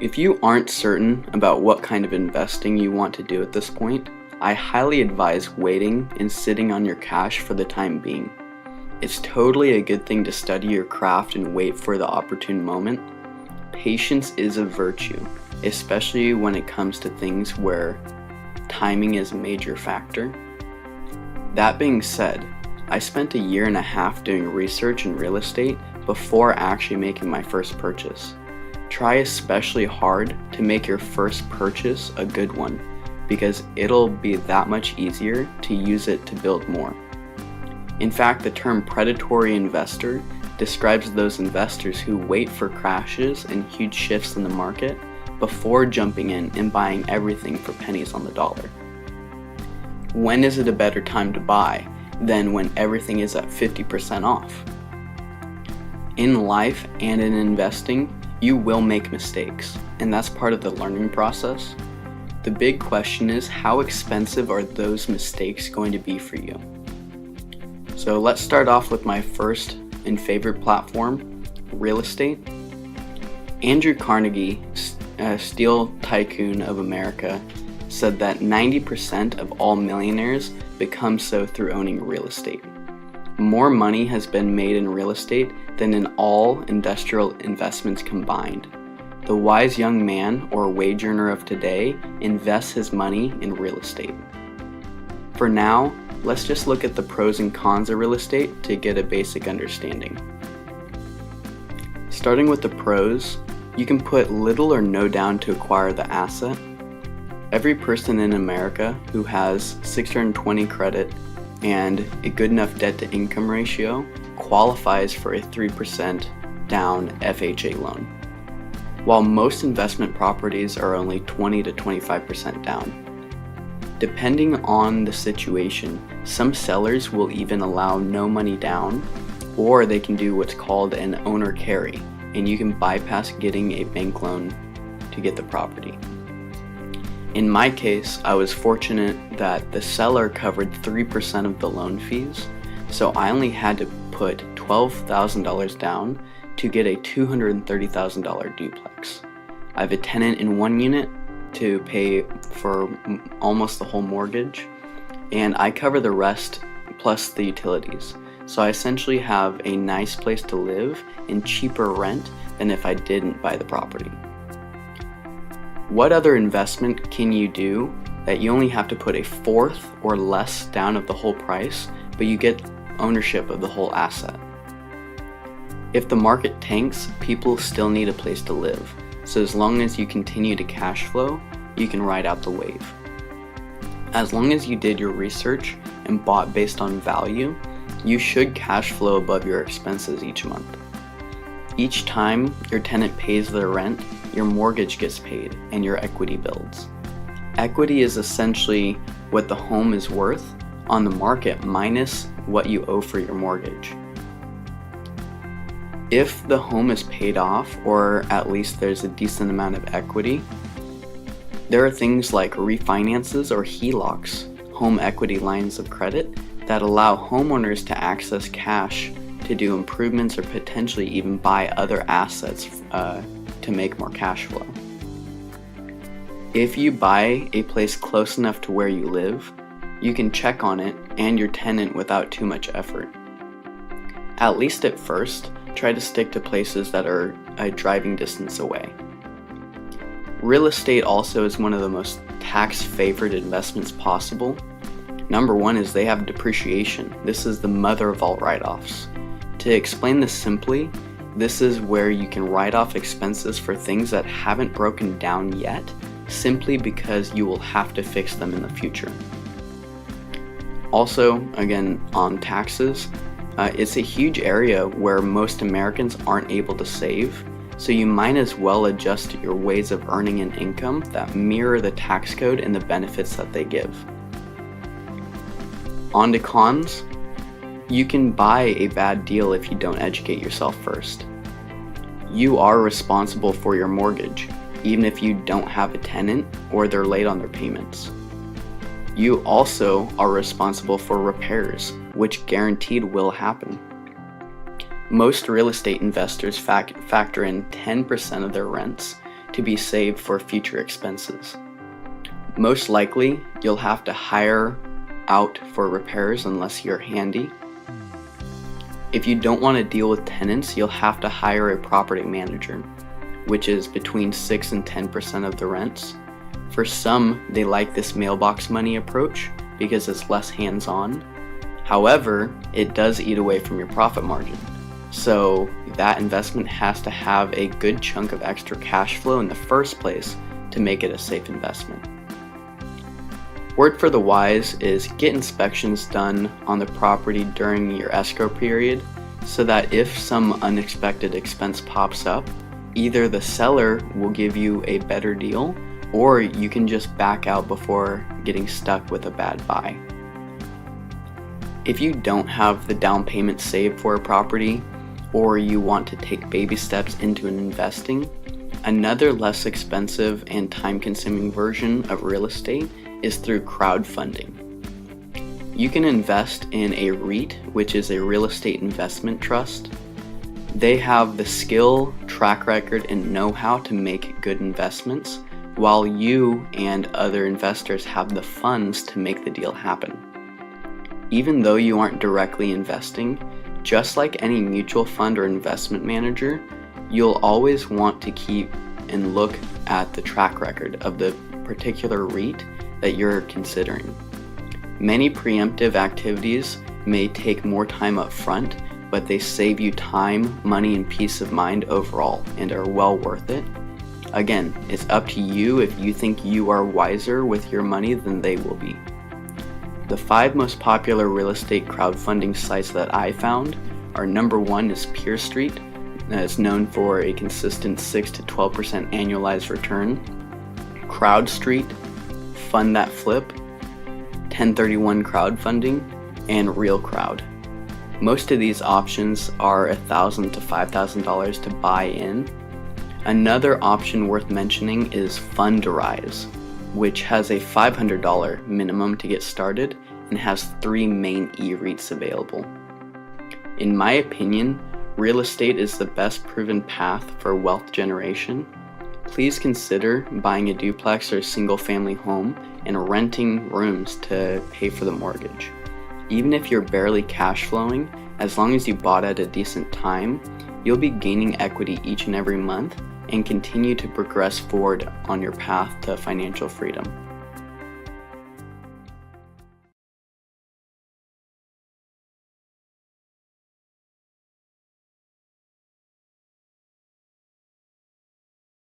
If you aren't certain about what kind of investing you want to do at this point, I highly advise waiting and sitting on your cash for the time being. It's totally a good thing to study your craft and wait for the opportune moment. Patience is a virtue, especially when it comes to things where timing is a major factor. That being said, I spent a year and a half doing research in real estate before actually making my first purchase. Try especially hard to make your first purchase a good one, because it'll be that much easier to use it to build more. In fact, the term predatory investor describes those investors who wait for crashes and huge shifts in the market before jumping in and buying everything for pennies on the dollar. When is it a better time to buy than when everything is at 50% off? In life and in investing, you will make mistakes, and that's part of the learning process. The big question is, how expensive are those mistakes going to be for you? So let's start off with my first and favorite platform, real estate. Andrew Carnegie, steel tycoon of America, said that 90% of all millionaires become so through owning real estate. More money has been made in real estate than in all industrial investments combined. The wise young man or wage earner of today invests his money in real estate. For now, let's just look at the pros and cons of real estate to get a basic understanding. Starting with the pros, you can put little or no down to acquire the asset. Every person in America who has 620 credit and a good enough debt-to-income ratio qualifies for a 3% down FHA loan, while most investment properties are only 20 to 25% down. Depending on the situation, some sellers will even allow no money down, or they can do what's called an owner carry, and you can bypass getting a bank loan to get the property. In my case, I was fortunate that the seller covered 3% of the loan fees, so I only had to put $12,000 down to get a $230,000 duplex. I have a tenant in one unit to pay for almost the whole mortgage, and I cover the rest plus the utilities. So I essentially have a nice place to live and cheaper rent than if I didn't buy the property. What other investment can you do that you only have to put a fourth or less down of the whole price, but you get ownership of the whole asset? If the market tanks, people still need a place to live. So as long as you continue to cash flow, you can ride out the wave. As long as you did your research and bought based on value, you should cash flow above your expenses each month. Each time your tenant pays their rent, your mortgage gets paid and your equity builds. Equity is essentially what the home is worth on the market minus what you owe for your mortgage. If the home is paid off, or at least there's a decent amount of equity, there are things like refinances or HELOCs, home equity lines of credit, that allow homeowners to access cash to do improvements or potentially even buy other assets to make more cash flow. If you buy a place close enough to where you live, you can check on it and your tenant without too much effort. At least at first, try to stick to places that are a driving distance away. Real estate also is one of the most tax-favored investments possible. Number one is they have depreciation. This is the mother of all write-offs. To explain this simply, this is where you can write off expenses for things that haven't broken down yet, simply because you will have to fix them in the future. Also, again, on taxes, it's a huge area where most Americans aren't able to save, so you might as well adjust your ways of earning an income that mirror the tax code and the benefits that they give. On to cons. You can buy a bad deal if you don't educate yourself first. You are responsible for your mortgage, even if you don't have a tenant or they're late on their payments. You also are responsible for repairs, which guaranteed will happen. Most real estate investors factor in 10% of their rents to be saved for future expenses. Most likely, you'll have to hire out for repairs unless you're handy. If you don't want to deal with tenants, you'll have to hire a property manager, which is between 6 and 10% of the rents. For some, they like this mailbox money approach because it's less hands-on. However, it does eat away from your profit margin. So that investment has to have a good chunk of extra cash flow in the first place to make it a safe investment. Word for the wise is get inspections done on the property during your escrow period so that if some unexpected expense pops up, either the seller will give you a better deal or you can just back out before getting stuck with a bad buy. If you don't have the down payment saved for a property or you want to take baby steps into investing, another less expensive and time-consuming version of real estate is through crowdfunding. You can invest in a REIT, which is a real estate investment trust. They have the skill, track record, and know-how to make good investments, while you and other investors have the funds to make the deal happen. Even though you aren't directly investing, just like any mutual fund or investment manager, you'll always want to keep and look at the track record of the particular REIT that you're considering. Many preemptive activities may take more time up front, but they save you time, money, and peace of mind overall and are well worth it. Again, it's up to you if you think you are wiser with your money than they will be. The 5 most popular real estate crowdfunding sites that I found are: number 1 is Peer Street, that is known for a consistent 6 to 12% annualized return. Crowd Street, Fund That Flip, 1031 Crowdfunding, and Real Crowd. Most of these options are $1,000 to $5,000 to buy in. Another option worth mentioning is Fundrise, which has a $500 minimum to get started and has 3 main e-REITs available. In my opinion, real estate is the best proven path for wealth generation. Please consider buying a duplex or a single-family home and renting rooms to pay for the mortgage. Even if you're barely cash flowing, as long as you bought at a decent time, you'll be gaining equity each and every month and continue to progress forward on your path to financial freedom.